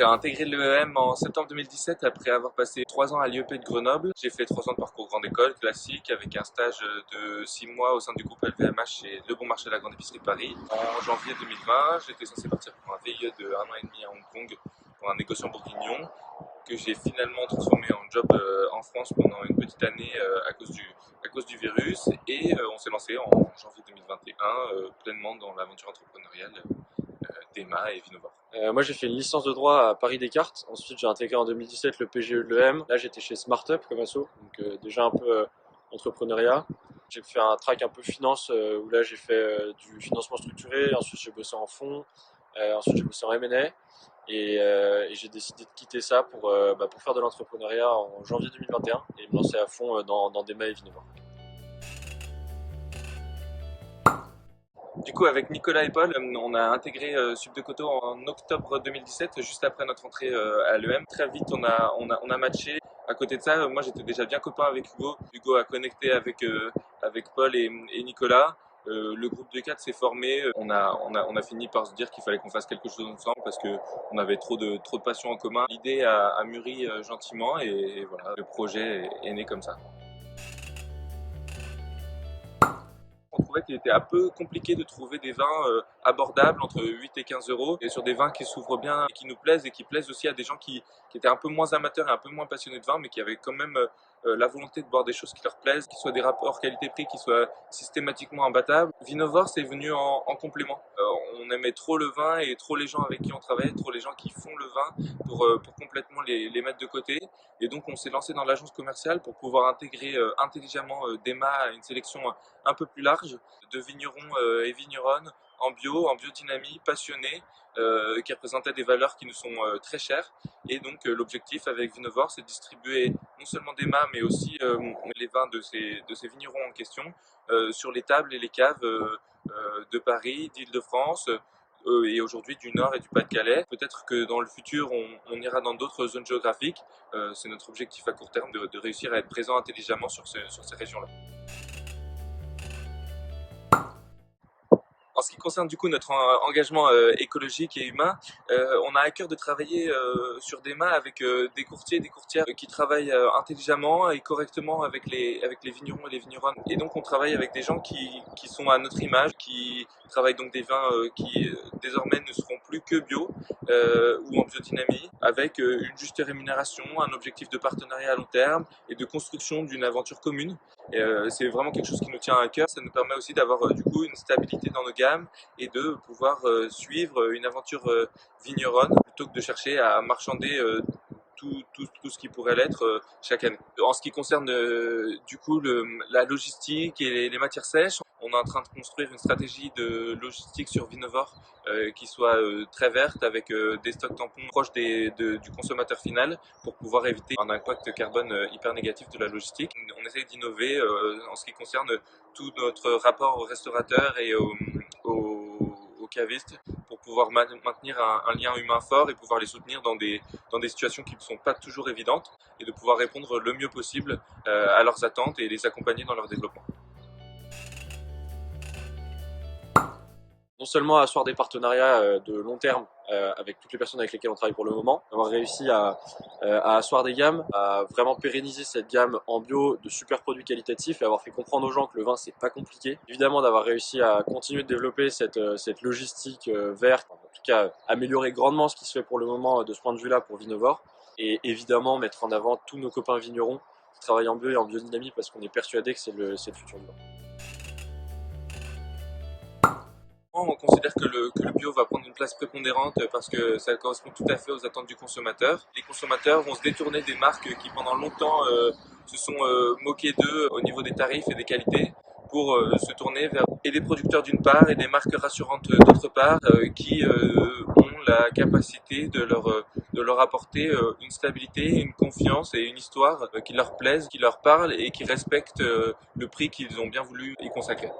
J'ai intégré l'EM en septembre 2017 après avoir passé 3 ans à l'IEP de Grenoble. J'ai fait 3 ans de parcours grande école classique avec un stage de 6 mois au sein du groupe LVMH chez Le Bon Marché de la Grande Épicerie de Paris. En janvier 2020, j'étais censé partir pour un VIE de 1 an et demi à Hong Kong pour un négociant bourguignon que j'ai finalement transformé en job en France pendant une petite année à cause du virus et on s'est lancé en janvier 2021 pleinement dans l'aventure entrepreneuriale d'Emma et Vinovore. Moi j'ai fait une licence de droit à Paris Descartes, ensuite j'ai intégré en 2017 le PGE de l'EM, là j'étais chez SmartUp comme asso, donc déjà un peu entrepreneuriat. J'ai fait un track un peu finance où là j'ai fait du financement structuré, ensuite j'ai bossé en fonds, ensuite j'ai bossé en M&A et j'ai décidé de quitter ça pour faire de l'entrepreneuriat en janvier 2021 et me lancer à fond dans Dema et Vinovore. Du coup, avec Nicolas et Paul, on a intégré Sup de Coto en octobre 2017, juste après notre entrée à l'EM. Très vite, on a matché. À côté de ça, moi j'étais déjà bien copain avec Hugo. Hugo a connecté avec Paul et Nicolas. Le groupe de 4 s'est formé. On a fini par se dire qu'il fallait qu'on fasse quelque chose ensemble parce qu'on avait trop de passion en commun. L'idée a mûri gentiment et voilà, le projet est né comme ça. On trouvait qu'il était un peu compliqué de trouver des vins abordables entre 8 et 15 euros et sur des vins qui s'ouvrent bien et qui nous plaisent et qui plaisent aussi à des gens qui étaient un peu moins amateurs et un peu moins passionnés de vin mais qui avaient quand même la volonté de boire des choses qui leur plaisent, qui soient des rapports qualité-prix qui soient systématiquement imbattables. Vinovore, c'est venu en complément. On aimait trop le vin et trop les gens avec qui on travaillait, trop les gens qui font le vin pour complètement les mettre de côté. Et donc on s'est lancé dans l'agence commerciale pour pouvoir intégrer intelligemment d'Emma à une sélection un peu plus large de vignerons et vigneronnes en bio, en biodynamie, passionnés, qui représentaient des valeurs qui nous sont très chères. Et donc l'objectif avec Vinovore, c'est de distribuer non seulement des mâts, mais aussi les vins de ces vignerons en question sur les tables et les caves de Paris, d'Île-de-France, et aujourd'hui du Nord et du Pas-de-Calais. Peut-être que dans le futur, on ira dans d'autres zones géographiques. C'est notre objectif à court terme de réussir à être présent intelligemment sur ces régions-là. En ce qui concerne du coup notre engagement écologique et humain, on a à cœur de travailler sur des mains avec des courtiers et des courtières qui travaillent intelligemment et correctement avec les vignerons et les vigneronnes. Et donc on travaille avec des gens qui sont à notre image, qui travaillent donc des vins qui désormais ne seront plus que bio ou en biodynamie, avec une juste rémunération, un objectif de partenariat à long terme et de construction d'une aventure commune. C'est vraiment quelque chose qui nous tient à cœur. Ça nous permet aussi d'avoir du coup une stabilité dans nos gammes et de pouvoir suivre une aventure vigneronne plutôt que de chercher à marchander tout ce qui pourrait l'être chaque année. En ce qui concerne du coup la logistique et les matières sèches, on est en train de construire une stratégie de logistique sur Vinovore qui soit très verte avec des stocks tampons proches du consommateur final pour pouvoir éviter un impact carbone hyper négatif de la logistique. On essaye d'innover en ce qui concerne tout notre rapport aux restaurateurs et aux cavistes pour pouvoir maintenir un lien humain fort et pouvoir les soutenir dans des situations qui ne sont pas toujours évidentes et de pouvoir répondre le mieux possible à leurs attentes et les accompagner dans leur développement. Non seulement asseoir des partenariats de long terme avec toutes les personnes avec lesquelles on travaille pour le moment, avoir réussi à asseoir des gammes, à vraiment pérenniser cette gamme en bio de super produits qualitatifs et avoir fait comprendre aux gens que le vin c'est pas compliqué. Évidemment d'avoir réussi à continuer de développer cette logistique verte, en tout cas améliorer grandement ce qui se fait pour le moment de ce point de vue-là pour Vinovore et évidemment mettre en avant tous nos copains vignerons qui travaillent en bio et en biodynamie parce qu'on est persuadé que c'est le futur du vin. On considère que le bio va prendre une place prépondérante parce que ça correspond tout à fait aux attentes du consommateur. Les consommateurs vont se détourner des marques qui pendant longtemps se sont moquées d'eux au niveau des tarifs et des qualités pour se tourner vers des producteurs d'une part et des marques rassurantes d'autre part qui ont la capacité de leur apporter une stabilité, une confiance et une histoire qui leur plaisent, qui leur parlent et qui respectent le prix qu'ils ont bien voulu y consacrer.